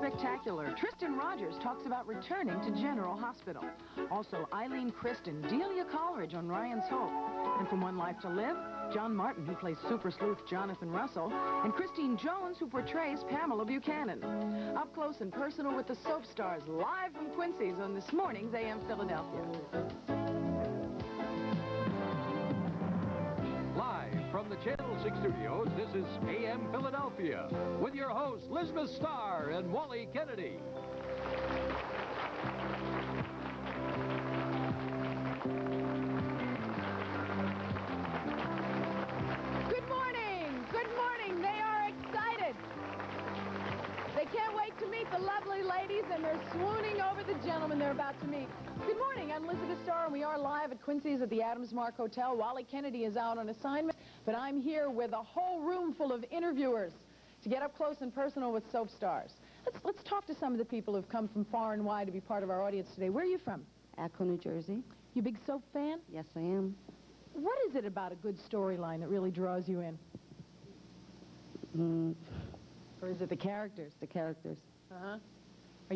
spectacular. Tristan Rogers talks about returning to General Hospital. Also, Eileen, Kristen, Delia Coleridge on Ryan's Hope. And from One Life to Live, John Martin, who plays super sleuth Jonathan Russell, and Christine Jones, who portrays Pamela Buchanan. Up close and personal with the soap stars, live from Quincy's on this morning's AM Philadelphia. Live from the Channel 6 studios, this is AM Philadelphia with your hosts, Elizabeth Starr and Wally Kennedy. Good morning. Good morning. They are excited. They can't wait to meet the lovely ladies, and they're swooning over the gentlemen they're about to meet. Good morning. I'm Elizabeth Starr, and we are live at Quincy's at the Adams Mark Hotel. Wally Kennedy is out on assignment, but I'm here with a whole room full of interviewers to get up close and personal with soap stars. Let's talk to some of the people who've come from far and wide to be part of our audience today. Where are you from? Akron, New Jersey. You a big soap fan? Yes, I am. What is it about a good storyline that really draws you in? Or is it the characters? The characters. Uh-huh. Are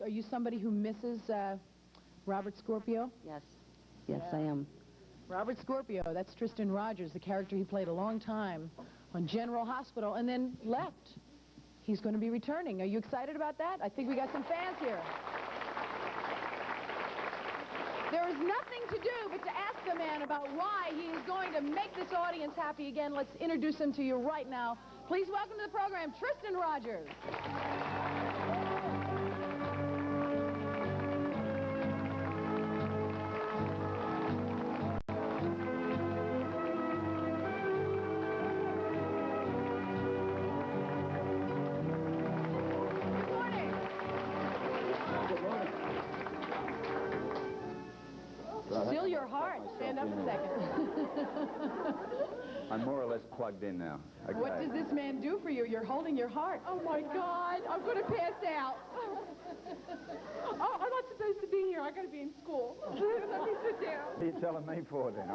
you somebody who misses Robert Scorpio? Yes. Yes, I am. Robert Scorpio, that's Tristan Rogers, the character he played a long time on General Hospital and then left. He's going to be returning. Are you excited about that? I think we got some fans here. There is nothing to do but to ask the man about why he is going to make this audience happy again. Let's introduce him to you right now. Please welcome to the program, Tristan Rogers. Still your heart. Stand up a second. I'm more or less plugged in now. Okay. What does this man do for you? You're holding your heart. Oh, my God. I'm going to pass out. Oh, I'm not supposed to be here. I got to be in school. Let me sit down. What are you telling me for, then?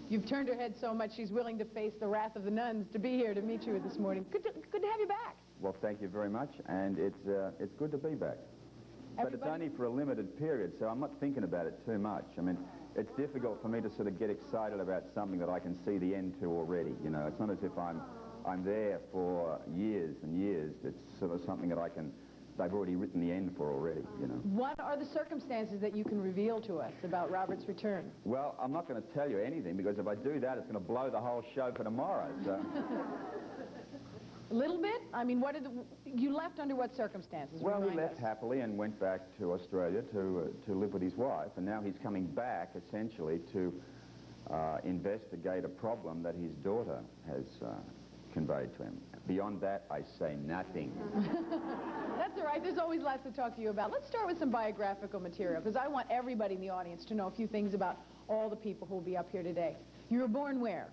You've turned her head so much she's willing to face the wrath of the nuns to be here to meet you this morning. Good to have you back. Well, thank you very much, and it's good to be back. But it's only for a limited period, so I'm not thinking about it too much. I mean, it's difficult for me to sort of get excited about something that I can see the end to already. You know, it's not as if I'm there for years and years. It's sort of something that they've already written the end for already, you know. What are the circumstances that you can reveal to us about Robert's return? Well, I'm not going to tell you anything, because if I do that, it's going to blow the whole show for tomorrow, so... A little bit? I mean, you left under what circumstances? Well, he left happily and went back to Australia to live with his wife, and now he's coming back, essentially, to investigate a problem that his daughter has conveyed to him. Beyond that, I say nothing. That's all right. There's always lots to talk to you about. Let's start with some biographical material, because I want everybody in the audience to know a few things about all the people who will be up here today. You were born where?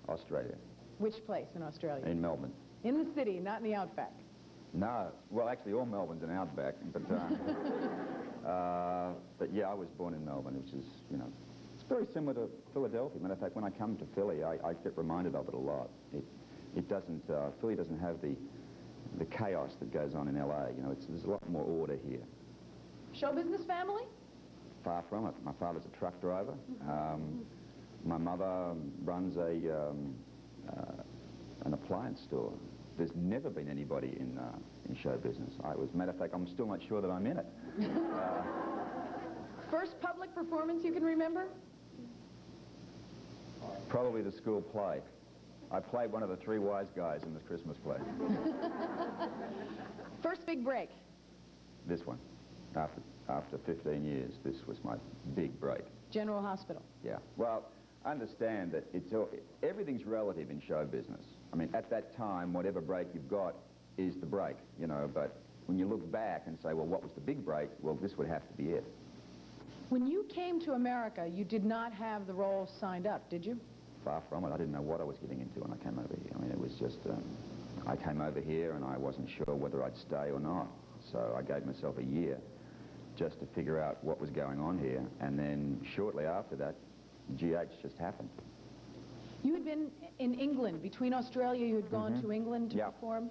Australia. Which place in Australia? In Melbourne. In the city, not in the outback? No. Well, actually, all Melbourne's an outback, but yeah, I was born in Melbourne, which is, you know, it's very similar to Philadelphia. Matter of fact, when I come to Philly, I get reminded of it a lot. It doesn't, Philly doesn't have the chaos that goes on in LA. You know, there's a lot more order here. Show business family? Far from it. My father's a truck driver. My mother runs an appliance store. There's never been anybody in show business. Matter of fact, I'm still not sure that I'm in it. First public performance you can remember? Probably the school play. I played one of the three wise guys in this Christmas play. First big break? This one. After 15 years, this was my big break. General Hospital? Yeah. Well, I understand that everything's relative in show business. I mean, at that time, whatever break you've got is the break, you know, but when you look back and say, well, what was the big break? Well, this would have to be it. When you came to America, you did not have the role signed up, did you? Far from it. I didn't know what I was getting into when I came over here. I mean, it was just, I came over here and I wasn't sure whether I'd stay or not. So I gave myself a year just to figure out what was going on here. And then shortly after that, GH just happened. You had been in England. Between Australia, you had gone to England to perform.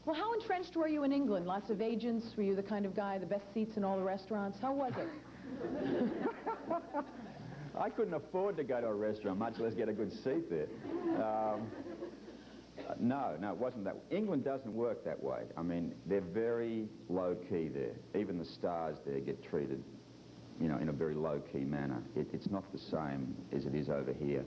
Well, how entrenched were you in England? Lots of agents? Were you the kind of guy, the best seats in all the restaurants? How was it? I couldn't afford to go to a restaurant, much less get a good seat there. No, it wasn't that. England doesn't work that way. I mean, they're very low-key there. Even the stars there get treated, you know, in a very low-key manner. It's not the same as it is over here.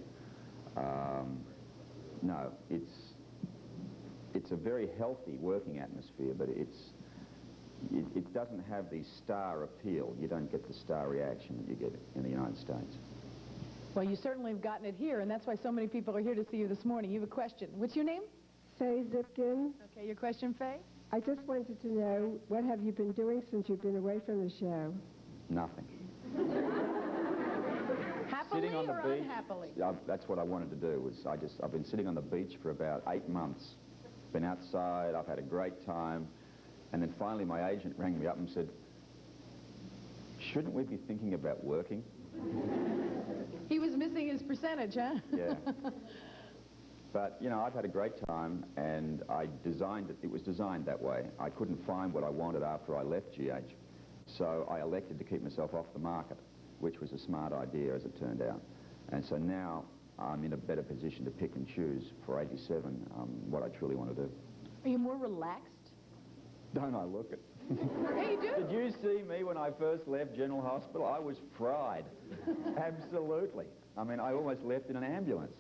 No, it's a very healthy working atmosphere, but it doesn't have the star appeal. You don't get the star reaction that you get in the United States. Well, you certainly have gotten it here, and that's why so many people are here to see you this morning. You have a question. What's your name? Faye Zipkin. Okay, your question, Faye? I just wanted to know, what have you been doing since you've been away from the show? Nothing. Happily Sitting on the or beach, unhappily? that's what I wanted to do. I've been sitting on the beach for about 8 months. Been outside, I've had a great time, and then finally my agent rang me up and said, shouldn't we be thinking about working? He was missing his percentage, huh? Yeah. But, you know, I've had a great time, and I designed it. It was designed that way. I couldn't find what I wanted after I left GH, so I elected to keep myself off the market, which was a smart idea, as it turned out. And so now I'm in a better position to pick and choose for 87 what I truly want to do. Are you more relaxed? Don't I look it? Yeah, you do. Did you see me when I first left General Hospital? I was fried. Absolutely. I mean, I almost left in an ambulance.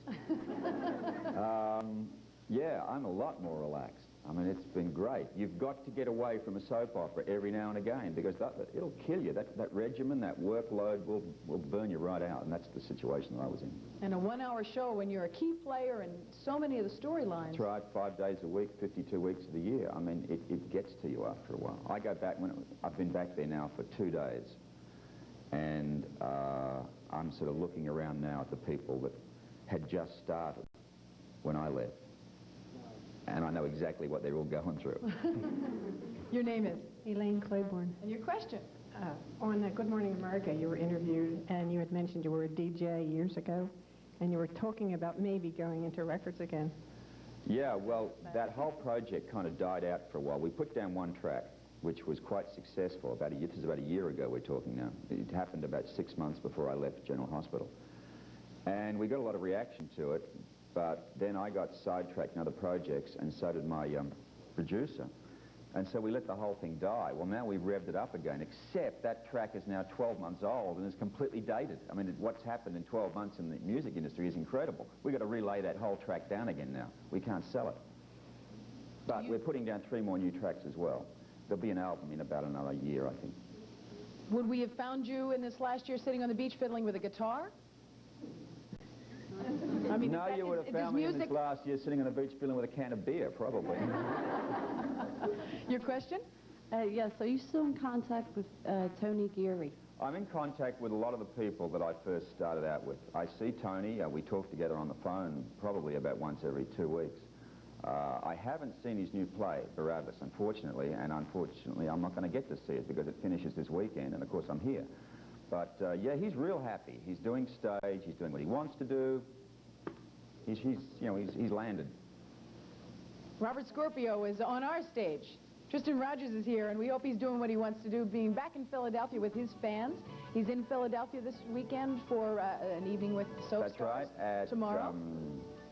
Yeah, I'm a lot more relaxed. I mean, it's been great. You've got to get away from a soap opera every now and again, because it'll kill you. That regimen, that workload will burn you right out, and that's the situation that I was in. And a 1-hour show when you're a key player in so many of the storylines. That's right, 5 days a week, 52 weeks of the year. I mean, it gets to you after a while. I go back, I've been back there now for 2 days, and I'm sort of looking around now at the people that had just started when I left. And I know exactly what they're all going through. Your name is? Elaine Claiborne. And your question? On Good Morning America, you were interviewed, and you had mentioned you were a DJ years ago, and you were talking about maybe going into records again. Yeah, well, that whole project kind of died out for a while. We put down one track, which was quite successful. This is about a year ago we're talking now. It happened about 6 months before I left General Hospital. And we got a lot of reaction to it. But then I got sidetracked in other projects, and so did my producer. And so we let the whole thing die. Well, now we've revved it up again, except that track is now 12 months old and is completely dated. I mean, what's happened in 12 months in the music industry is incredible. We've got to relay that whole track down again now. We can't sell it. But we're putting down 3 more new tracks as well. There'll be an album in about another year, I think. Would we have found you in this last year sitting on the beach fiddling with a guitar? I mean, no, you would have found me in this last year sitting on the beach fiddling with a can of beer, probably. Your question? Yes, are you still in contact with Tony Geary? I'm in contact with a lot of the people that I first started out with. I see Tony. We talk together on the phone probably about once every 2 weeks. I haven't seen his new play, Barabbas, unfortunately, and unfortunately I'm not going to get to see it because it finishes this weekend, and of course I'm here. But yeah, he's real happy. He's doing stage. He's doing what he wants to do. He's landed. Robert Scorpio is on our stage. Tristan Rogers is here, and we hope he's doing what he wants to do, being back in Philadelphia with his fans. He's in Philadelphia this weekend for an evening with soap That's stars. right. At tomorrow.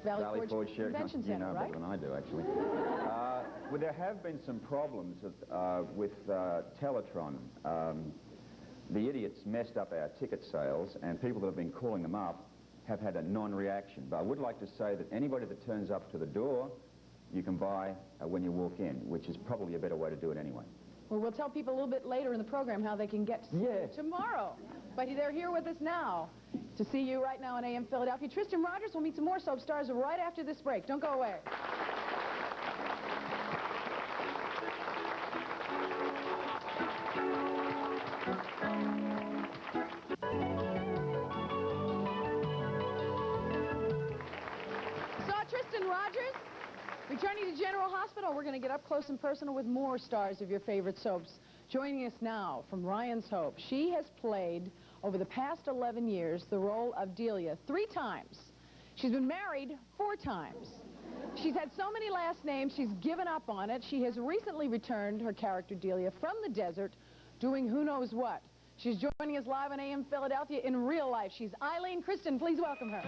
Valley Forge Convention Center, you know right? better than I do, actually. Well, there have been some problems with Teletron. The idiots messed up our ticket sales, and people that have been calling them up have had a non-reaction. But I would like to say that anybody that turns up to the door, you can buy when you walk in, which is probably a better way to do it anyway. Well, we'll tell people a little bit later in the program how they can get to see you tomorrow. But they're here with us now to see you right now on AM Philadelphia. Tristan Rogers will meet some more soap stars right after this break. Don't go away. Tristan Rogers, returning to General Hospital. We're going to get up close and personal with more stars of your favorite soaps. Joining us now from Ryan's Hope, she has played over the past 11 years the role of Delia 3 times. She's been married 4 times. She's had so many last names, she's given up on it. She has recently returned her character Delia from the desert doing who knows what. She's joining us live on AM Philadelphia in real life. She's Eileen. Kristen, please welcome her.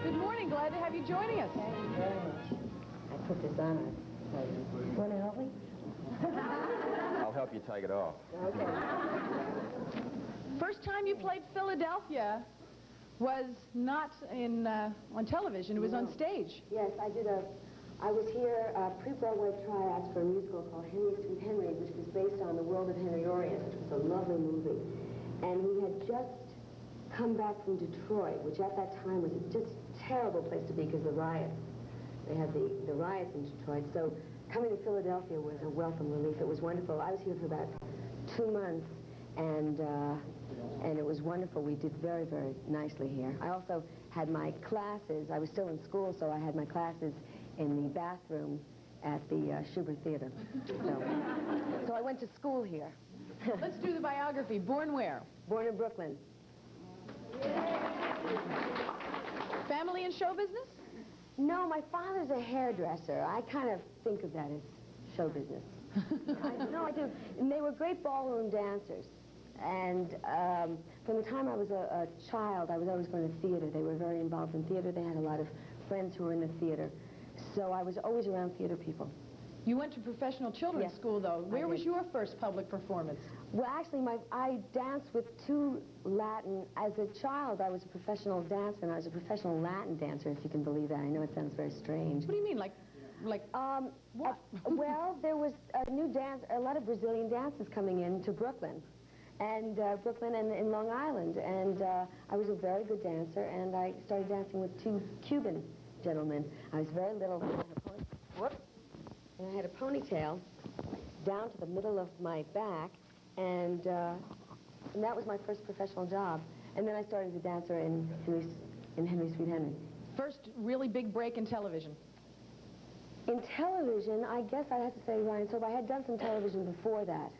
Good morning. Glad to have you joining us. Thank you very much. I put this on. Want to help me? I'll help you take it off. Okay. First time you played Philadelphia was not on television, it was on stage. Yes, I was here pre-Broadway tryouts for a musical called Henry Sweet Henry, which was based on The World of Henry Orient, which was a lovely movie. And we had just come back from Detroit, which at that time was just a terrible place to be because of the riots. They had the riots in Detroit. So coming to Philadelphia was a welcome relief. It was wonderful. I was here for about 2 months, and it was wonderful. We did very, very nicely here. I also had my classes. I was still in school, so I had my classes in the bathroom at the Schubert Theater. So I went to school here. Let's do the biography. Born where? Born in Brooklyn. Family in show business? No, my father's a hairdresser. I kind of think of that as show business. No, I do. And they were great ballroom dancers. And from the time I was a child, I was always going to theater. They were very involved in theater. They had a lot of friends who were in the theater. So I was always around theater people. You went to professional children's school, though. Where was your first public performance? Well, actually, I danced with 2 Latin. As a child, I was a professional dancer, and I was a professional Latin dancer, if you can believe that. I know it sounds very strange. What do you mean, like what? Well, there was a new dance, a lot of Brazilian dances coming into Brooklyn, and in Long Island, and I was a very good dancer, and I started dancing with 2 Cuban gentlemen. I was very little, and I had a ponytail down to the middle of my back, and that was my first professional job. And then I started as a dancer in Henry Sweet Henry. First really big break in television? In television, I guess I'd have to say Ryan Soap. I had done some television before that,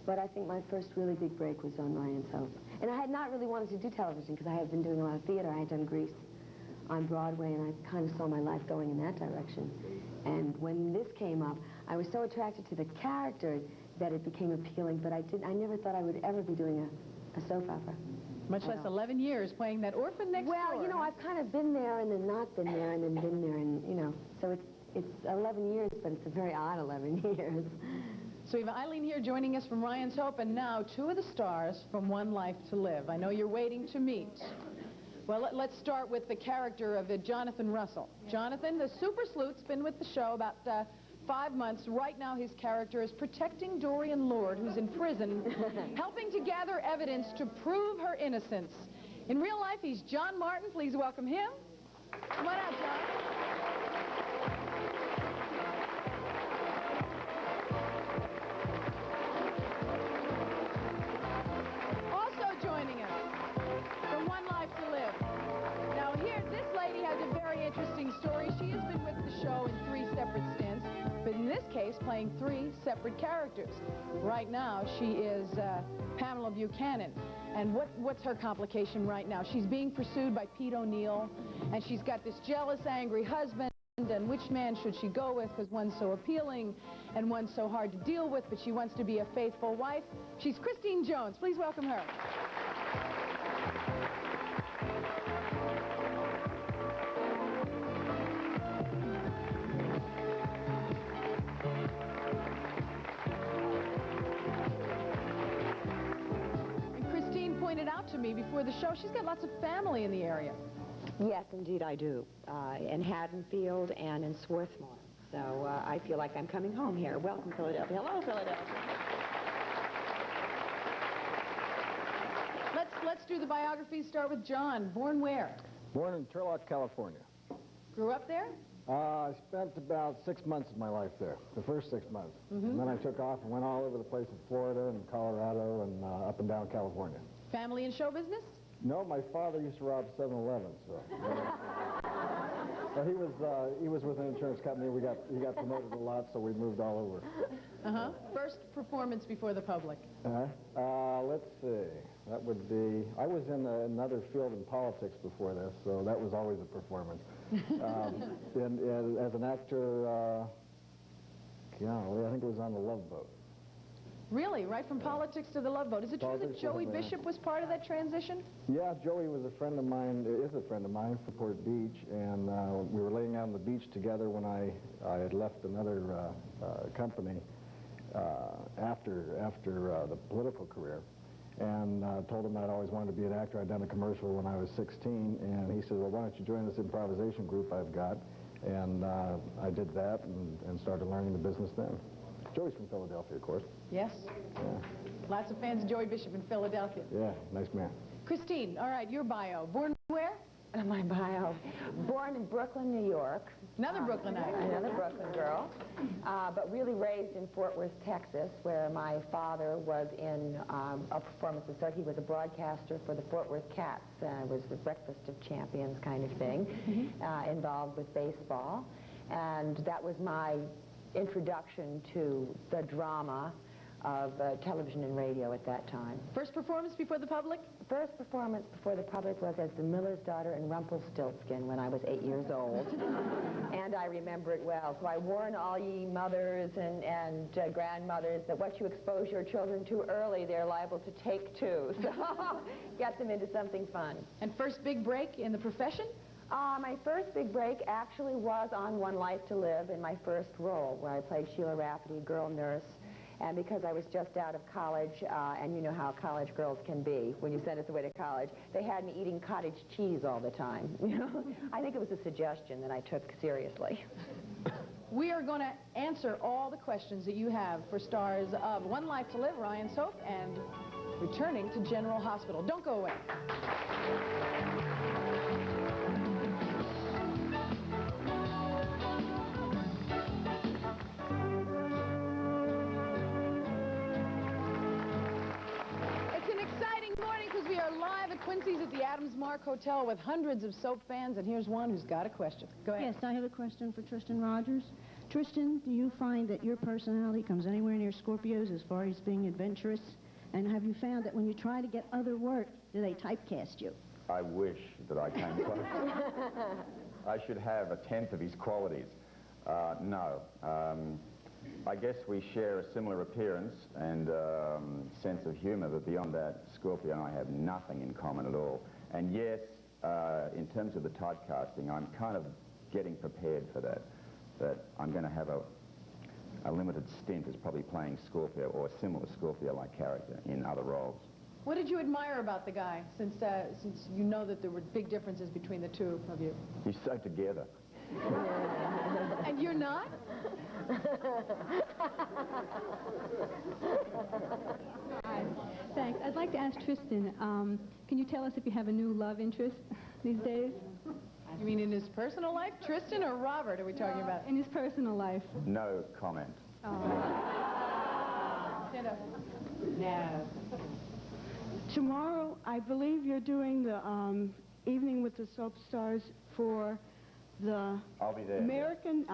but I think my first really big break was on Ryan Soap. And I had not really wanted to do television because I had been doing a lot of theater. I had done Grease on Broadway, and I kind of saw my life going in that direction. And when this came up, I was so attracted to the character that it became appealing, but I never thought I would ever be doing a soap opera. Much less 11 years playing that orphan next door. Well, you know, I've kind of been there and then not been there and then been there, and, you know, so it's 11 years, but it's a very odd 11 years. So we have Eileen here joining us from Ryan's Hope, and now 2 of the stars from One Life to Live. I know you're waiting to meet. Well, let's start with the character of Jonathan Russell. Jonathan, the super sleut's been with the show about 5 months. Right now, his character is protecting Dorian Lord, who's in prison, helping to gather evidence to prove her innocence. In real life, he's John Martin. Please welcome him. Come on out, John. Also joining us from One Life to Live. Now here, this lady has a very interesting story. She has been with the show in 3 separate stints, but in this case, playing 3 separate characters. Right now, she is Pamela Buchanan. And what's her complication right now? She's being pursued by Pete O'Neill, and she's got this jealous, angry husband, and which man should she go with, because one's so appealing and one's so hard to deal with, but she wants to be a faithful wife. She's Christine Jones. Please welcome her. Pointed out to me before the show, she's got lots of family in the area. Yes, indeed I do, in Haddonfield and in Swarthmore. So I feel like I'm coming home here. Welcome, Philadelphia. Hello, Philadelphia. Let's do the biography. Start with John. Born where? Born in Turlock, California. Grew up there? I spent about 6 months of my life there, the first 6 months. And then I took off and went all over the place in Florida and Colorado and up and down California. Family in show business? No, my father used to rob 7-Eleven, so. But he was with an insurance company. He got promoted a lot, so we moved all over. First performance before the public. Let's see. That would be. I was in another field in politics before this, so that was always a performance. As an actor, golly, I think it was on The Love Boat. Really? Right from politics to the Love Boat. Is it true that Joey Bishop was part of that transition? Yeah, Joey was a friend of mine, is a friend of mine from Port Beach, and we were laying out on the beach together when I had left another company after the political career, and told him I'd always wanted to be an actor. I'd done a commercial when I was 16, and he said, well, why don't you join this improvisation group I've got? And I did that and started learning the business then. Joey's from Philadelphia, of course. Yes. Yeah. Lots of fans of Joey Bishop in Philadelphia. Yeah, nice man. Christine, all right, your bio. Born where? My bio. Born in Brooklyn, New York. Another Brooklynite. Another Brooklyn girl. But really raised in Fort Worth, Texas, where my father was in a performance. So he was a broadcaster for the Fort Worth Cats. It was the Breakfast of Champions kind of thing, involved with baseball. And that was my introduction to the drama of television and radio at that time. First performance before the public? First performance before the public was as the miller's daughter in Rumpelstiltskin when I was 8 years old. And I remember it well. So I warn all ye mothers and grandmothers that what you expose your children to early, they're liable to take to. So get them into something fun. And first big break in the profession? My first big break actually was on One Life to Live in my first role, where I played Sheila Rafferty, girl nurse. And because I was just out of college, and you know how college girls can be when you send us away to college, they had me eating cottage cheese all the time. You know, I think it was a suggestion that I took seriously. We are going to answer all the questions that you have for stars of One Life to Live, Ryan Soap, and Returning to General Hospital. Don't go away. Quincy's at the Adams Mark Hotel with hundreds of soap fans, and here's one who's got a question. Go ahead. Yes, I have a question for Tristan Rogers. Tristan, do you find that your personality comes anywhere near Scorpio's as far as being adventurous? And have you found that when you try to get other work, do they typecast you? I wish that I came close. I should have a tenth of his qualities. No. I guess we share a similar appearance and sense of humor, but beyond that, Scorpio and I have nothing in common at all. And yes, in terms of the typecasting, I'm kind of getting prepared for that. That I'm going to have a limited stint as probably playing Scorpio or a similar Scorpio-like character in other roles. What did you admire about the guy, since you know that there were big differences between the two of you? He's so together. And you're not? Hi. Thanks. I'd like to ask Tristan, can you tell us if you have a new love interest these days? You mean in his personal life? Tristan or Robert are we talking about? In his personal life. No comment. Stand up. No. Tomorrow, I believe you're doing the Evening with the Soap Stars for the I'll be there. American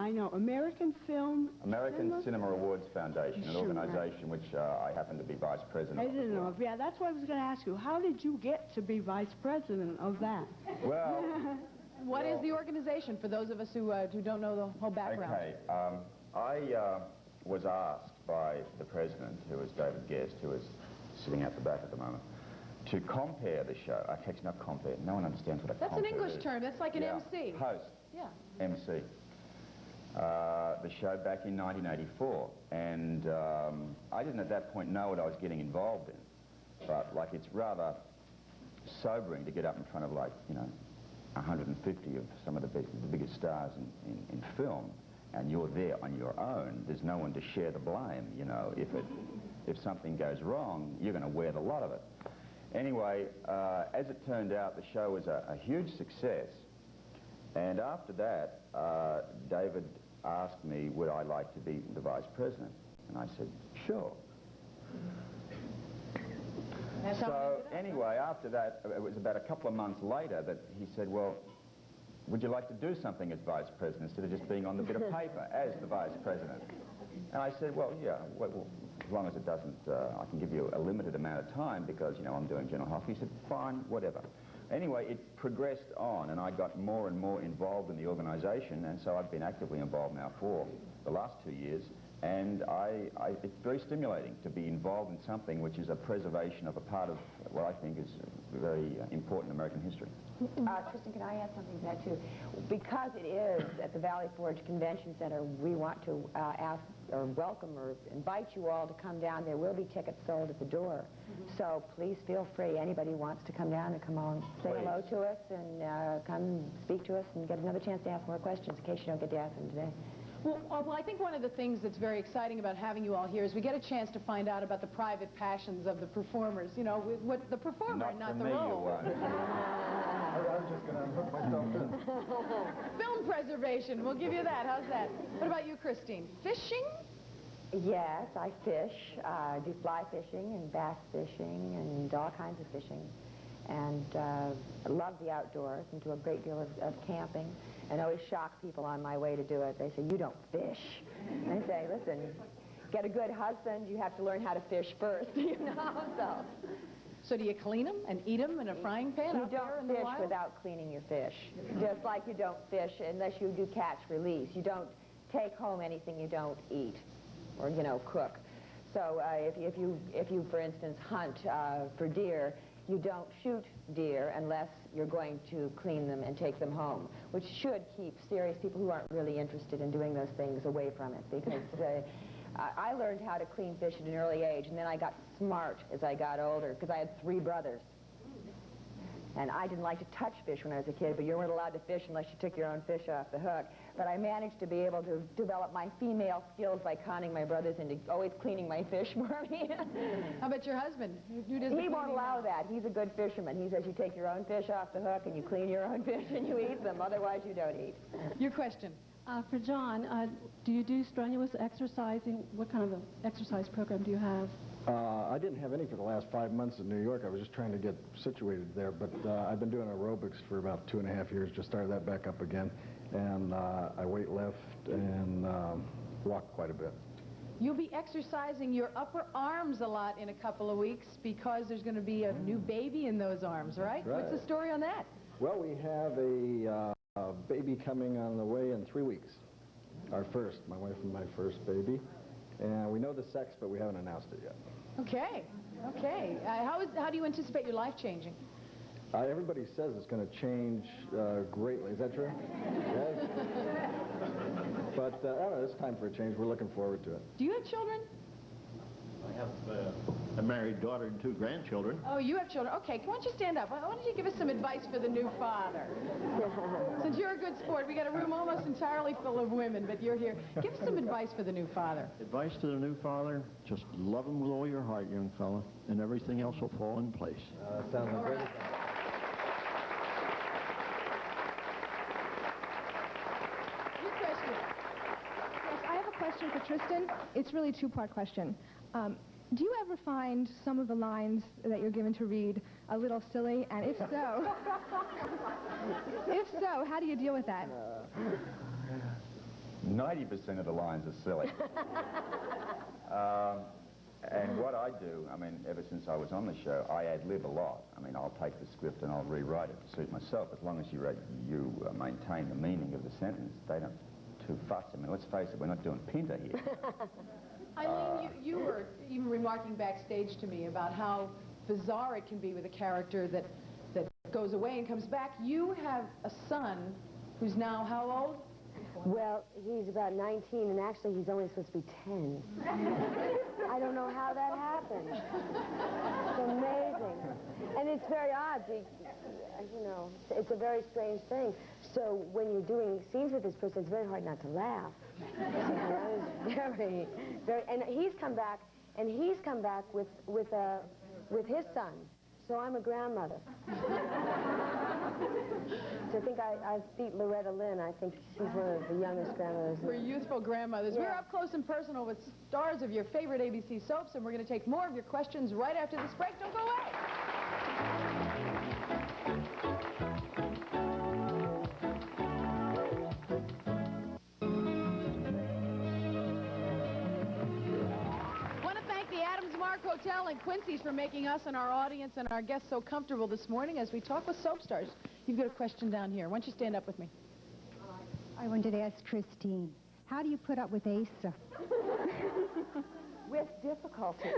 Film... American Cinema Awards Foundation, an organization which I happen to be vice president of. President of, yeah, that's what I was going to ask you. How did you get to be vice president of that? Well... What is the organization, for those of us who don't know the whole background? Okay, I was asked by the president, who is David Guest, who is sitting at the back at the moment, to compare the show. Actually, not compare. No one understands what a compare is. That's an English term. That's like an MC. Host. Yeah. MC. The show back in 1984. And I didn't at that point know what I was getting involved in. But, like, it's rather sobering to get up in front of, like, you know, 150 of some of the biggest stars in film, and you're there on your own. There's no one to share the blame, you know. If something goes wrong, you're going to wear the lot of it. Anyway, as it turned out, the show was a huge success. And after that, David asked me, would I like to be the vice president? And I said, sure. So anyway, after that, it was about a couple of months later that he said, well, would you like to do something as vice president instead of just being on the bit of paper as the vice president? And I said, well, yeah, well, as long as it doesn't, I can give you a limited amount of time because, you know, I'm doing general health. He said, fine, whatever. Anyway, it progressed on, and I got more and more involved in the organization, and so I've been actively involved now for the last 2 years. And it's very stimulating to be involved in something which is a preservation of a part of what I think is very important American history. Kristen, can I add something to that, too? Because it is at the Valley Forge Convention Center, we want to ask or welcome or invite you all to come down. There will be tickets sold at the door. So please feel free. Anybody who wants to come down and come on, say hello to us and come speak to us and get another chance to ask more questions in case you don't get to ask them today. Well, I think one of the things that's very exciting about having you all here is we get a chance to find out about the private passions of the performers. You know, what the performer, not the role. I was just going to hook myself in. Film preservation, we'll give you that. How's that? What about you, Christine? Fishing? Yes, I fish. I do fly fishing and bass fishing and all kinds of fishing. And I love the outdoors and do a great deal of camping. And always shock people on my way to do it. They say, you don't fish. And I say, listen, get a good husband, you have to learn how to fish first, you know, So do you clean them and eat them in a frying pan? You don't fish without cleaning your fish. Just like you don't fish unless you do catch release. You don't take home anything you don't eat or, you know, cook. So if you, for instance, hunt for deer, you don't shoot deer unless you're going to clean them and take them home, which should keep serious people who aren't really interested in doing those things away from it, because I learned how to clean fish at an early age, and then I got smart as I got older, because I had 3 brothers. And I didn't like to touch fish when I was a kid, but you weren't allowed to fish unless you took your own fish off the hook. But I managed to be able to develop my female skills by conning my brothers into always cleaning my fish for me. How about your husband? He won't allow that. He's a good fisherman. He says you take your own fish off the hook and you clean your own fish and you eat them. Otherwise, you don't eat. Your question. For John, do you do strenuous exercising? What kind of an exercise program do you have? I didn't have any for the last 5 months in New York. I was just trying to get situated there, but I've been doing aerobics for about 2.5 years, just started that back up again, and I weight lift and walk quite a bit. You'll be exercising your upper arms a lot in a couple of weeks because there's going to be a new baby in those arms, right? Right. What's the story on that? Well, we have a baby coming on the way in 3 weeks. Our first, my wife and my first baby. And we know the sex, but we haven't announced it yet. Okay, okay. How do you anticipate your life changing? Everybody says it's going to change greatly. Is that true? Yes. But I don't know, it's time for a change. We're looking forward to it. Do you have children? I have a married daughter and 2 grandchildren. Oh, you have children. Okay, why don't you stand up? Why don't you give us some advice for the new father? Since you're a good sport, we got a room almost entirely full of women, but you're here. Give us some advice for the new father. Advice to the new father, just love him with all your heart, young fella, and everything else will fall in place. Sounds like great. Good question. Yes, I have a question for Tristan. It's really a 2-part question. Do you ever find some of the lines that you're given to read a little silly? And if so, how do you deal with that? 90% of the lines are silly. And what I do, I mean, ever since I was on the show, I ad-lib a lot. I mean, I'll take the script and I'll rewrite it to suit myself. As long as you maintain the meaning of the sentence, they don't too fuss. I mean, let's face it, we're not doing Pinter here. Eileen, you were even remarking backstage to me about how bizarre it can be with a character that goes away and comes back. You have a son who's now how old? Well, he's about 19, and actually he's only supposed to be 10. I don't know how that happened. It's amazing. And it's very odd. You know, it's a very strange thing. So when you're doing scenes with this person, it's very hard not to laugh. You know, it's very, and he's come back with his son. So I'm a grandmother. So I think I beat Loretta Lynn. I think she's one of the youngest grandmothers. For youthful grandmothers. We're up close and personal with stars of your favorite ABC soaps, and we're going to take more of your questions right after this break. Don't go away. Hotel and Quincy's for making us and our audience and our guests so comfortable this morning as we talk with soap stars. You've got a question down here. Why don't you stand up with me? I wanted to ask Christine, how do you put up with Asa? With difficulty.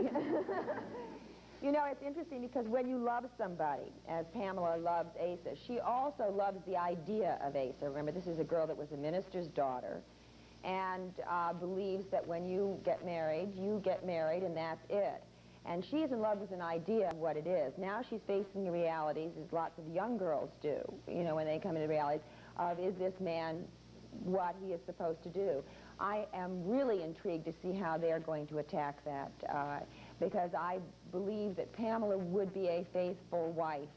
You know, it's interesting because when you love somebody, as Pamela loves Asa, she also loves the idea of Asa. Remember, this is a girl that was a minister's daughter and believes that when you get married and that's it. And she's in love with an idea of what it is. Now she's facing the realities, as lots of young girls do, you know, when they come into realities of, is this man what he is supposed to do? I am really intrigued to see how they're going to attack that, because I believe that Pamela would be a faithful wife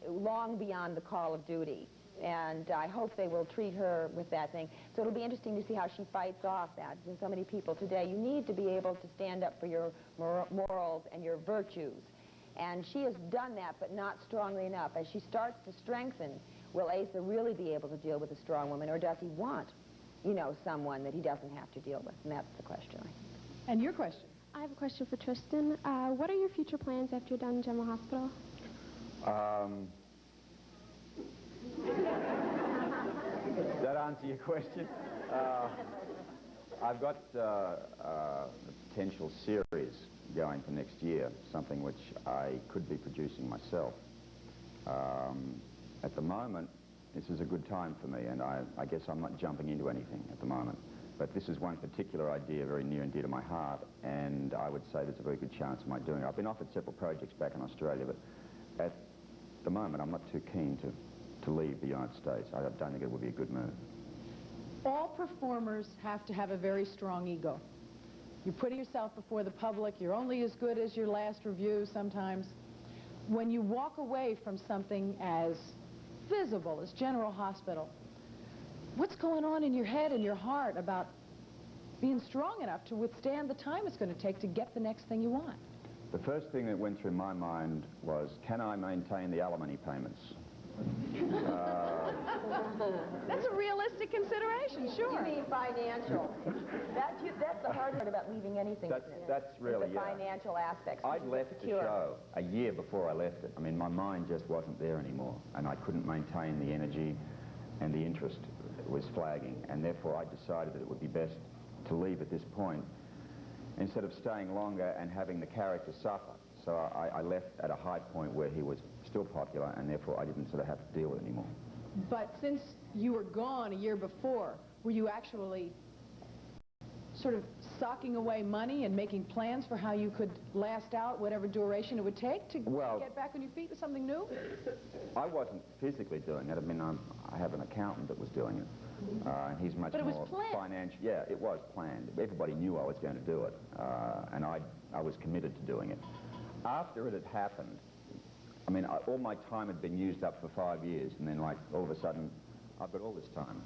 long beyond the call of duty. And I hope they will treat her with that thing. So it'll be interesting to see how she fights off that. And so many people today, you need to be able to stand up for your morals and your virtues. And she has done that, but not strongly enough. As she starts to strengthen, will Asa really be able to deal with a strong woman, or does he want, you know, someone that he doesn't have to deal with? And that's the question, I think. And your question? I have a question for Tristan. What are your future plans after you're done in General Hospital? Does that answer your question? I've got a potential series going for next year, something which I could be producing myself. At the moment, this is a good time for me, and I guess I'm not jumping into anything at the moment. But this is one particular idea very near and dear to my heart, and I would say there's a very good chance of my doing it. I've been offered several projects back in Australia, but at the moment I'm not too keen to leave the United States. I don't think it would be a good move. All performers have to have a very strong ego. You're putting yourself before the public. You're only as good as your last review sometimes. When you walk away from something as visible as General Hospital, what's going on in your head and your heart about being strong enough to withstand the time it's going to take to get the next thing you want? The first thing that went through my mind was, can I maintain the alimony payments? That's a realistic consideration, sure. You mean financial. That's the hard part about leaving anything. That's really, the financial aspects. I'd left the show a year before I left it. I mean, my mind just wasn't there anymore, and I couldn't maintain the energy and the interest was flagging, and therefore I decided that it would be best to leave at this point instead of staying longer and having the character suffer. So I left at a high point where he was still popular, and therefore I didn't sort of have to deal with it anymore. But since you were gone a year before, were you actually sort of socking away money and making plans for how you could last out whatever duration it would take to get back on your feet with something new? I wasn't physically doing it. I mean, I have an accountant that was doing it. And he's much more financial. Yeah, it was planned. Everybody knew I was going to do it, and I was committed to doing it. After it had happened, I mean, all my time had been used up for 5 years, and then, like, all of a sudden, I've got all this time.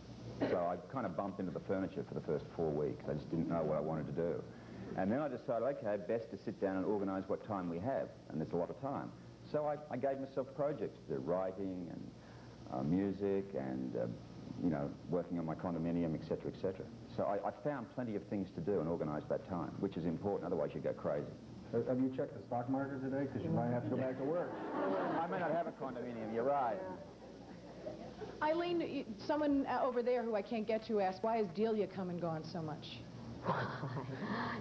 So I kind of bumped into the furniture for the first 4 weeks. I just didn't know what I wanted to do. And then I decided, okay, best to sit down and organize what time we have, and there's a lot of time. So I gave myself projects to do, writing and music and, you know, working on my condominium, et cetera, et cetera. So I found plenty of things to do and organize that time, which is important, otherwise you go crazy. Have you checked the stock market today? Because you might have to go back to work. I may not have a condominium, you're right. Eileen, someone over there who I can't get to asked, why has Delia come and gone so much?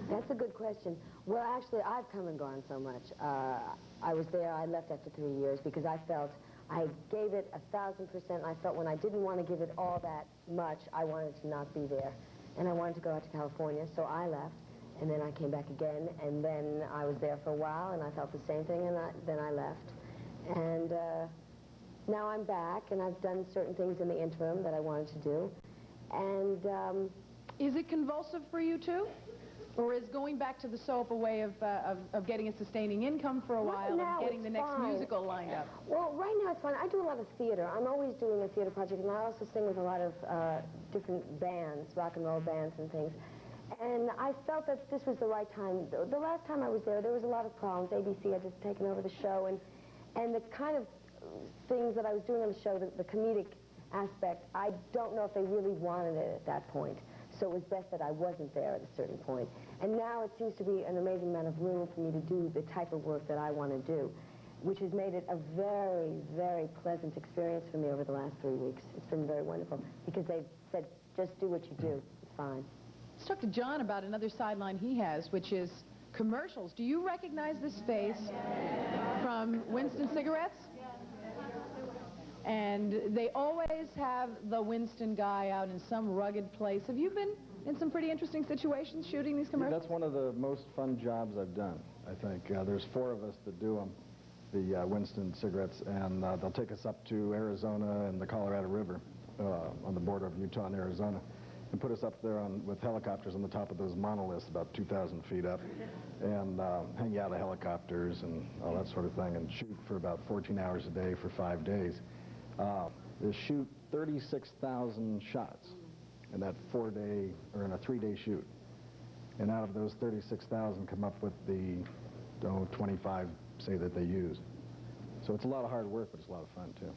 That's a good question. Well, actually, I've come and gone so much. I was there, I left after 3 years because I felt I gave it 1,000%. I felt when I didn't want to give it all that much, I wanted to not be there. And I wanted to go out to California, so I left. And then I came back again, and then I was there for a while, and I felt the same thing, and then I left. And now I'm back, and I've done certain things in the interim that I wanted to do. And is it convulsive for you, too? Or is going back to the soap a way of getting a sustaining income for a while and getting the next musical lined up? Well, right now it's fun. I do a lot of theater. I'm always doing a theater project, and I also sing with a lot of different bands, rock and roll bands and things. And I felt that this was the right time. The last time I was there was a lot of problems. ABC had just taken over the show, and the kind of things that I was doing on the show, the comedic aspect, I don't know if they really wanted it at that point. So it was best that I wasn't there at a certain point. And now it seems to be an amazing amount of room for me to do the type of work that I want to do, which has made it a very, very pleasant experience for me over the last 3 weeks. It's been very wonderful because they've said, just do what you do. It's fine. Let's talk to John about another sideline he has, which is commercials. Do you recognize this face from Winston Cigarettes? And they always have the Winston guy out in some rugged place. Have you been in some pretty interesting situations shooting these commercials? That's one of the most fun jobs I've done, I think. There's 4 of us that do them, the Winston cigarettes, and they'll take us up to Arizona and the Colorado River on the border of Utah and Arizona and put us up there with helicopters on the top of those monoliths about 2,000 feet up and hang out of helicopters and all that sort of thing and shoot for about 14 hours a day for 5 days. They shoot 36,000 shots in that 4-day or in a 3-day shoot. And out of those 36,000 come up with the 25, say, that they use. So it's a lot of hard work, but it's a lot of fun, too.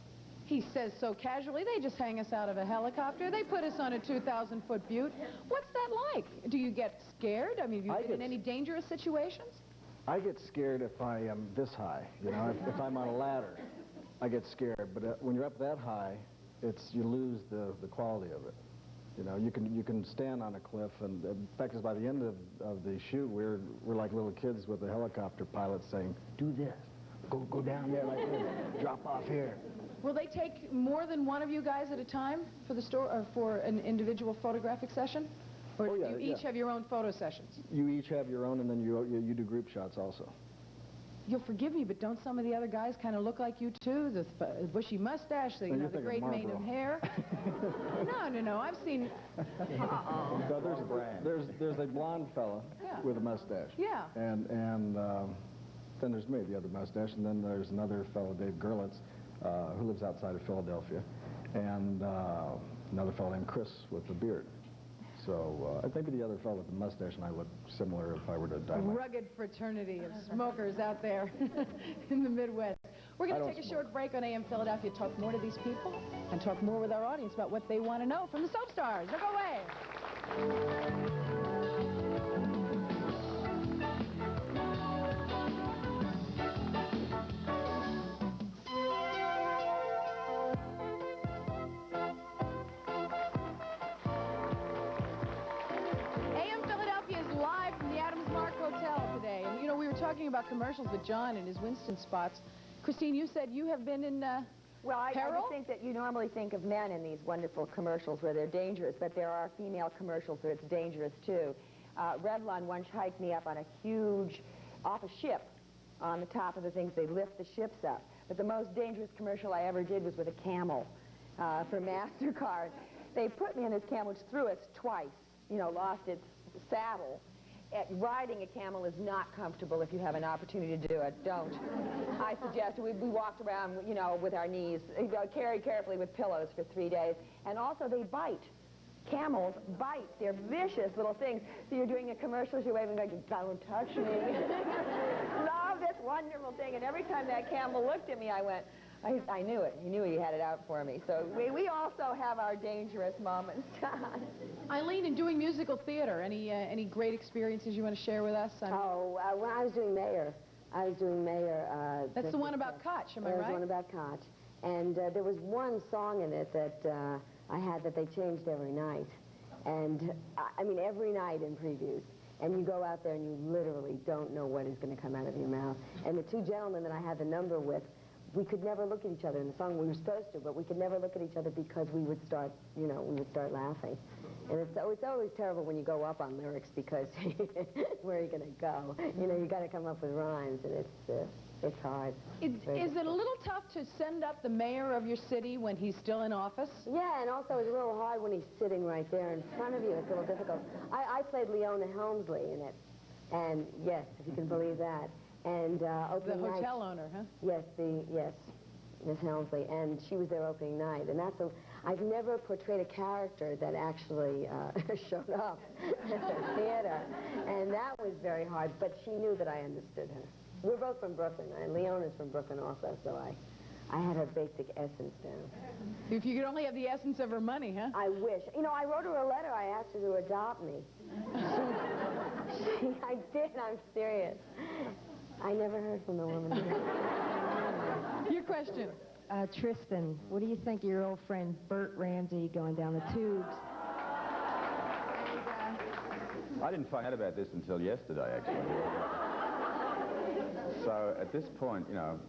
He says so casually, they just hang us out of a helicopter. They put us on a 2,000-foot butte. What's that like? Do you get scared? I mean, have you been in any dangerous situations? I get scared if I am this high, you know, if I'm on a ladder. I get scared, but when you're up that high, you lose the quality of it. You know, you can stand on a cliff, and the fact is, by the end of the shoot, we're like little kids with a helicopter pilot saying, "Do this, go down there like this, drop off here." Will they take more than one of you guys at a time for the store or for an individual photographic session, or do you each have your own photo sessions? You each have your own, and then you do group shots also. You'll forgive me, but don't some of the other guys kind of look like you too? The bushy mustache, the great mane of hair. No. I've seen. There's a blonde fella with a mustache. Yeah. And then there's me, the other mustache, and then there's another fellow, Dave Gerlitz, who lives outside of Philadelphia, and another fellow named Chris with the beard. So maybe the other fellow with the mustache and I look similar if I were to dye my... Rugged fraternity of smokers out there in the Midwest. We're going to take a short break on AM Philadelphia, talk more to these people, and talk more with our audience about what they want to know from the soap stars. Don't go away. Talking about commercials with John and his Winston spots. Christine, you said you have been in Well, I peril? would think that you normally think of men in these wonderful commercials where they're dangerous, but there are female commercials where it's dangerous too. Revlon once hiked me up on off a ship on the top of the things. They lift the ships up. But the most dangerous commercial I ever did was with a camel for MasterCard. They put me in this camel, which threw us twice, lost its saddle. Riding a camel is not comfortable if you have an opportunity to do it. Don't. I suggest we walked around, with our knees, carried carefully with pillows for 3 days. And also they bite. Camels bite. They're vicious little things. So you're doing a commercial, you're waving like, don't touch me. Love this wonderful thing. And every time that camel looked at me, I went, I knew it. He knew he had it out for me. So we also have our dangerous moments. Eileen, in doing musical theater, any great experiences you want to share with us? When I was doing Mayor, That's the one about Koch, am I right? There's one about Koch. And there was one song in it that I had that they changed every night. And, every night in previews. And you go out there and you literally don't know what is going to come out of your mouth. And the 2 gentlemen that I had the number with, we could never look at each other in the song. We were supposed to, but we could never look at each other because we would start laughing. And it's always terrible when you go up on lyrics because where are you going to go? You know, you got to come up with rhymes, and it's hard. Is it a little tough to send up the mayor of your city when he's still in office? Yeah, and also it's a little hard when he's sitting right there in front of you. It's a little difficult. I played Leona Helmsley in it, and yes, if you can believe that. And opening the night, hotel owner, huh? Yes, Miss Helmsley, and she was there opening night, and I've never portrayed a character that actually showed up at the theater, and that was very hard, but she knew that I understood her. We're both from Brooklyn, and Leona's from Brooklyn also, so I had her basic essence down. If you could only have the essence of her money, huh? I wish. You know, I wrote her a letter. I asked her to adopt me. I did, I'm serious. I never heard from the woman. Your question. Tristan, what do you think of your old friend Bert Ramsey going down the tubes? I didn't find out about this until yesterday, actually. So at this point, you know,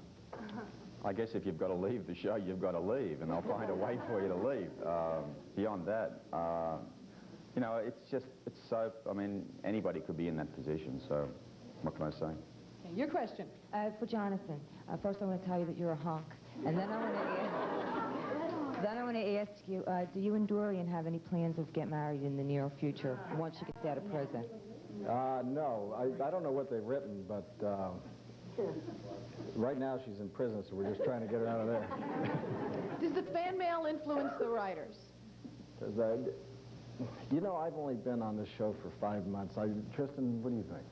I guess if you've got to leave the show, you've got to leave, and I'll find a way for you to leave. Beyond that, you know, it's so, I mean, anybody could be in that position, so what can I say? Okay, your question. For Jonathan, first I want to tell you that you're a hunk, and then I want to ask you, do you and Dorian have any plans of get married in the near future once she gets out of prison? No, I don't know what they've written, but right now she's in prison, so we're just trying to get her out of there. Does the fan mail influence the writers? You know, I've only been on this show for 5 months. Tristan, what do you think?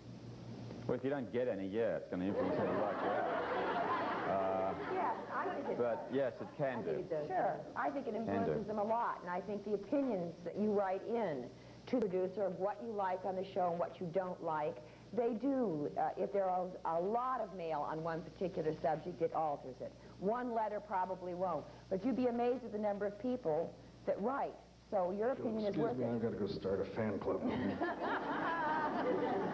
Well, if you don't get any, yeah, it's going to influence how you write you out. Yes, I think it But yes, it can do. Sure, I think it influences them a lot, and I think the opinions that you write in to the producer of what you like on the show and what you don't like, they do. If there are a lot of mail on one particular subject, it alters it. One letter probably won't. But you'd be amazed at the number of people that write. So your opinion is worth it. Excuse me, I've got to go start a fan club.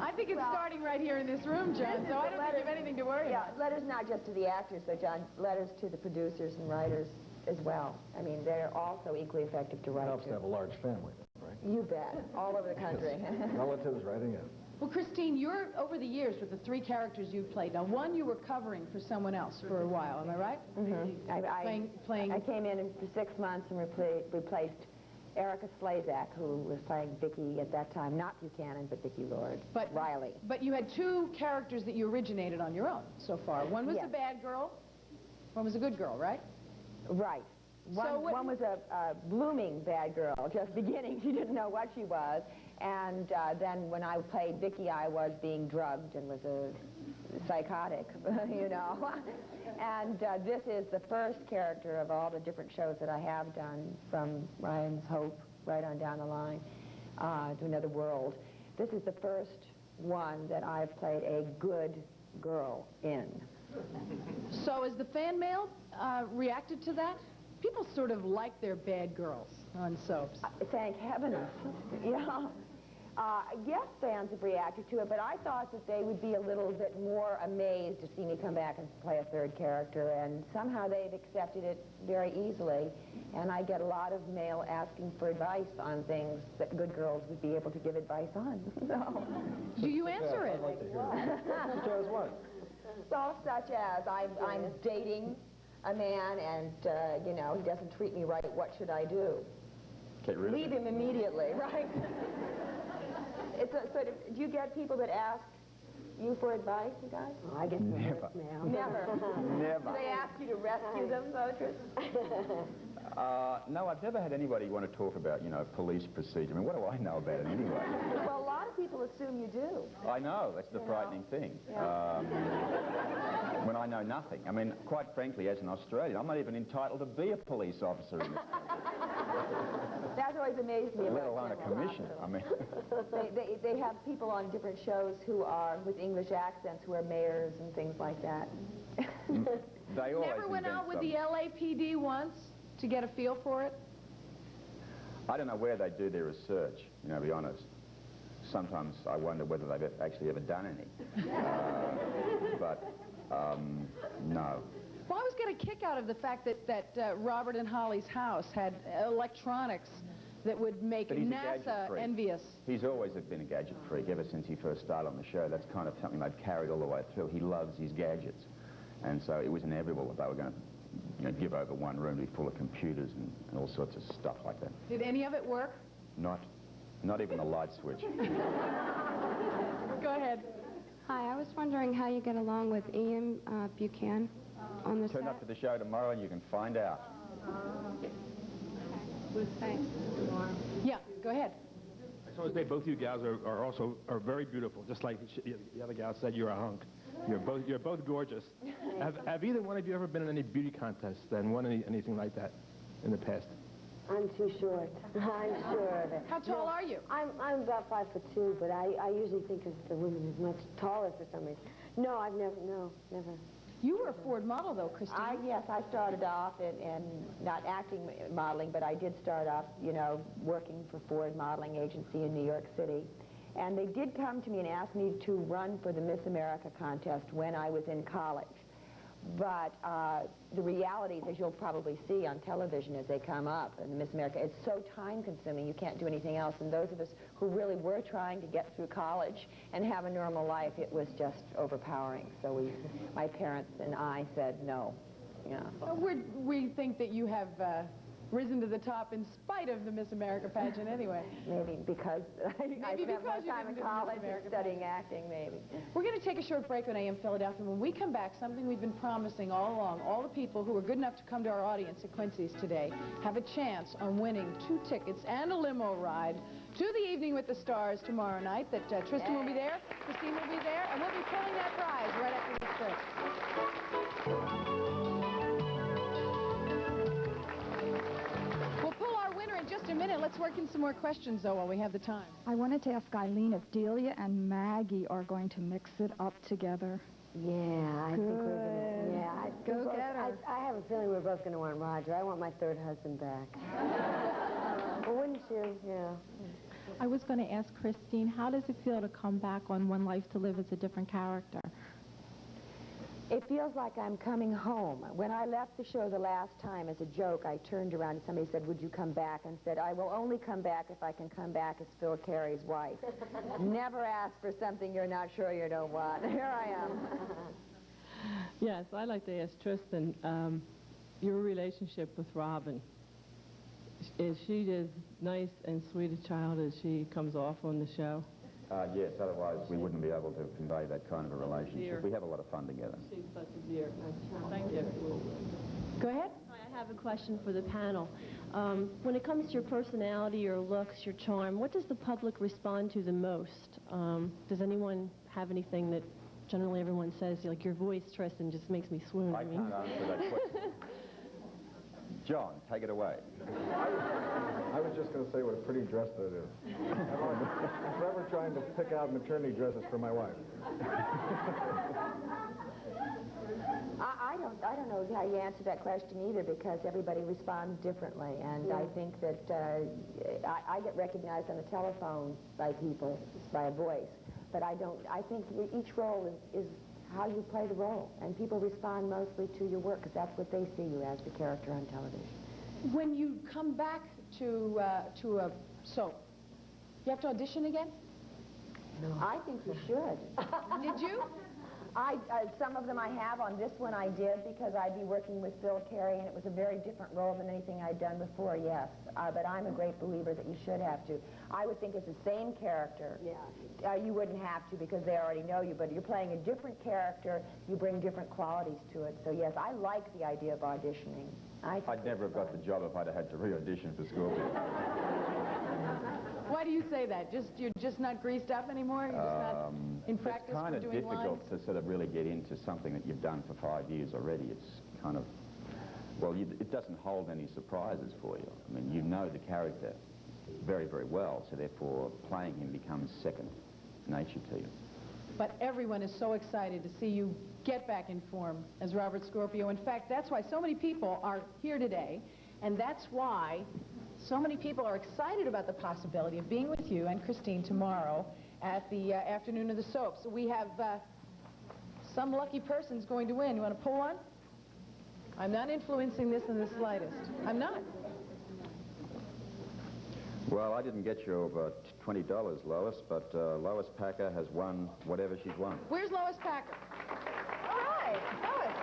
I think it's starting right here in this room, John, so I don't think you have anything to worry about. Yeah, letters not just to the actors, though, John. Letters to the producers and writers as well. I mean, they're also equally effective to write to. It helps to have a large family, right? You bet. All over the country. Relatives writing in. Well, Christine, you're, over the years, with the 3 characters you've played, now one you were covering for someone else for a while, am I right? Mm-hmm. Playing... I came in for 6 months and replaced Erica Slazak, who was playing Vicki at that time, not Buchanan, but Vicki Lord, Riley. But you had 2 characters that you originated on your own so far. One was the bad girl, one was a good girl, right? Right. One was a blooming bad girl, just beginning. She didn't know what she was. And then when I played Vicki, I was being drugged and was a psychotic, you know. And this is the first character of all the different shows that I have done, from Ryan's Hope right on down the line to Another World. This is the first one that I've played a good girl in. So has the fan mail reacted to that? People sort of like their bad girls on soaps. Thank heavens. Yeah. Yes, fans have reacted to it, but I thought that they would be a little bit more amazed to see me come back and play a 3rd character, and somehow they've accepted it very easily, and I get a lot of mail asking for advice on things that good girls would be able to give advice on. So. Do you answer it? I'd like to hear that. Such as what? So, such as I'm dating a man and, you know, he doesn't treat me right, what should I do? Leave him immediately, right? It's a sort of, do you get people that ask you for advice, you guys? Oh, I get some worse now. Never. Never. Do they ask you to rescue them, voters? No, I've never had anybody want to talk about, you know, police procedure. I mean, what do I know about it anyway? Well, a lot of people assume you do. I know, that's the frightening thing. Yeah. When I know nothing. I mean, quite frankly, as an Australian, I'm not even entitled to be a police officer in this country. That's always amazed me. Let alone a commission. I mean, they have people on different shows who are with English accents who are mayors and things like that. They always Never went out with something. the LAPD once to get a feel for it? I don't know where they do their research, you know, to be honest. Sometimes I wonder whether they've actually ever done any. No. Well, I always get a kick out of the fact that Robert and Holly's house had electronics that would make But he's a gadget NASA freak. envious. He's always been a gadget freak ever since he first started on the show. That's kind of something they've carried all the way through. He loves his gadgets. And so it was inevitable that they were going to give over one room to be full of computers and all sorts of stuff like that. Did any of it work? Not even the light switch. Go ahead. Hi, I was wondering how you get along with Ian Buchanan on the set. Turn up to the show tomorrow and you can find out. Thanks. Yeah, go ahead. I just want to say both you gals are very beautiful. Just like the other gal said, you're a hunk. You're both gorgeous. Have either one of you ever been in any beauty contests and won anything like that in the past? I'm too short. I'm sure of it. How tall are you? I'm about 5'2", but I usually think of the women as much taller for some reason. No, I've never. You were a Ford model, though, Kristen. Yes, I started off in not acting modeling, but I did start off, working for Ford Modeling Agency in New York City. And they did come to me and ask me to run for the Miss America contest when I was in college. But the realities, as you'll probably see on television as they come up in the Miss America, it's so time-consuming, you can't do anything else. And those of us who really were trying to get through college and have a normal life, it was just overpowering. So my parents and I said no. Yeah. We think that you have risen to the top in spite of the Miss America pageant anyway. Maybe because I spent more time in college studying acting, maybe. We're going to take a short break on AM Philadelphia. When we come back, something we've been promising all along, all the people who are good enough to come to our audience at Quincy's today have a chance on winning 2 tickets and a limo ride to the Evening with the Stars tomorrow night. That Tristan will be there, Christine will be there, and we'll be pulling that prize right after this break. Just a minute. Let's work in some more questions, though, while we have the time. I wanted to ask Eileen if Delia and Maggie are going to mix it up together. Yeah, I think we're going to. Yeah, Go get her. I have a feeling we're both going to want Roger. I want my third husband back. Well, wouldn't you? Yeah. I was going to ask Christine, how does it feel to come back on One Life to Live as a different character? It feels like I'm coming home. When I left the show the last time, as a joke, I turned around and somebody said, would you come back? And said, I will only come back if I can come back as Phil Carey's wife. Never ask for something you're not sure you don't want. Here I am. Yes, I'd like to ask Tristan, your relationship with Robin, is she as nice and sweet a child as she comes off on the show? Yes, otherwise we wouldn't be able to convey that kind of a relationship. Dear. We have a lot of fun together. She's such a dear. Thank you. Go ahead. Hi, I have a question for the panel. When it comes to your personality, your looks, your charm, what does the public respond to the most? Does anyone have anything that generally everyone says, like your voice, Tristan, just makes me swoon? I can't answer that question. John, take it away. I was just going to say what a pretty dress that is. I'm forever trying to pick out maternity dresses for my wife. I don't know how you answer that question either, because everybody responds differently. And I think that I get recognized on the telephone by people, by a voice. But I think each role is how you play the role. And people respond mostly to your work, because that's what they see you as, the character on television. When you come back to a soap, you have to audition again? No. I think you should. Did you? Some of them I have. On this one I did, because I'd be working with Phil Carey, and it was a very different role than anything I'd done before, yes. But I'm a great believer that you should have to. I would think it's the same character. Yeah. You wouldn't have to, because they already know you, but you're playing a different character, you bring different qualities to it. So yes, I like the idea of auditioning. I'd never have got the job if I'd have had to re-audition for Scorpio. Why do you say that? You're just not greased up anymore? You're just not in practice for doing lines? It's kind of difficult to sort of really get into something that you've done for 5 years already. It's kind of, well, it doesn't hold any surprises for you. I mean, you know the character very, very well, so therefore playing him becomes second nature to you. But everyone is so excited to see you get back in form as Robert Scorpio. In fact, that's why so many people are here today, and that's why so many people are excited about the possibility of being with you and Christine tomorrow at the afternoon of the soap. So we have some lucky person's going to win. You want to pull one? I'm not influencing this in the slightest. I'm not. Well, I didn't get you over $20, Lois, but Lois Packer has won whatever she's won. Where's Lois Packer? All right, Lois.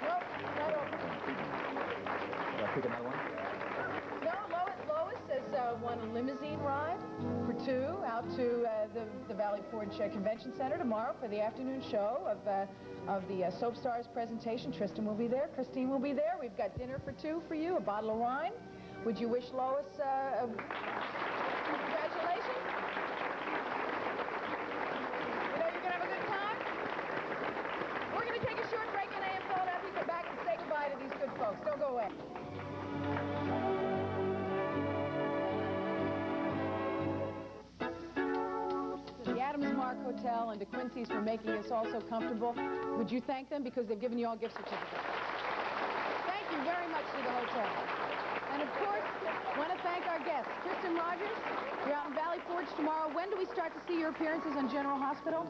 Nope, not over. Did I pick another one? No, Lois has won a limousine ride for two out to the Valley Forge Convention Center tomorrow for the afternoon show of the Soap Stars presentation. Tristan will be there. Christine will be there. We've got dinner for two for you, a bottle of wine. Would you wish Lois congratulations? You know you're going to have a good time? We're going to take a short break in AM Philadelphia. Come back and say goodbye to these good folks. Don't go away. The Adams Mark Hotel and DeQuincy's for making us all so comfortable. Would you thank them because they've given you all gift certificates? Thank you very much to the hotel. And of course, I want to thank our guests. Tristan Rogers, you're out in Valley Forge tomorrow. When do we start to see your appearances on General Hospital?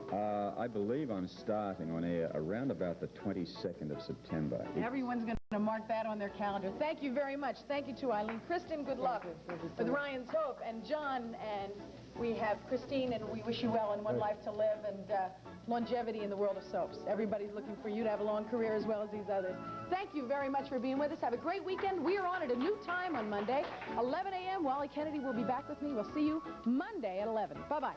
I believe I'm starting on air around about the 22nd of September. Everyone's going to mark that on their calendar. Thank you very much. Thank you to Eileen. Kristen, good luck with Ryan's Hope. And John, and we have Christine, and we wish you well and one life to live and longevity in the world of soaps. Everybody's looking for you to have a long career as well as these others. Thank you very much for being with us. Have a great weekend. We are on at a new time on Monday, 11 a.m. Wally Kennedy will be back with me. We'll see you Monday at 11. Bye-bye.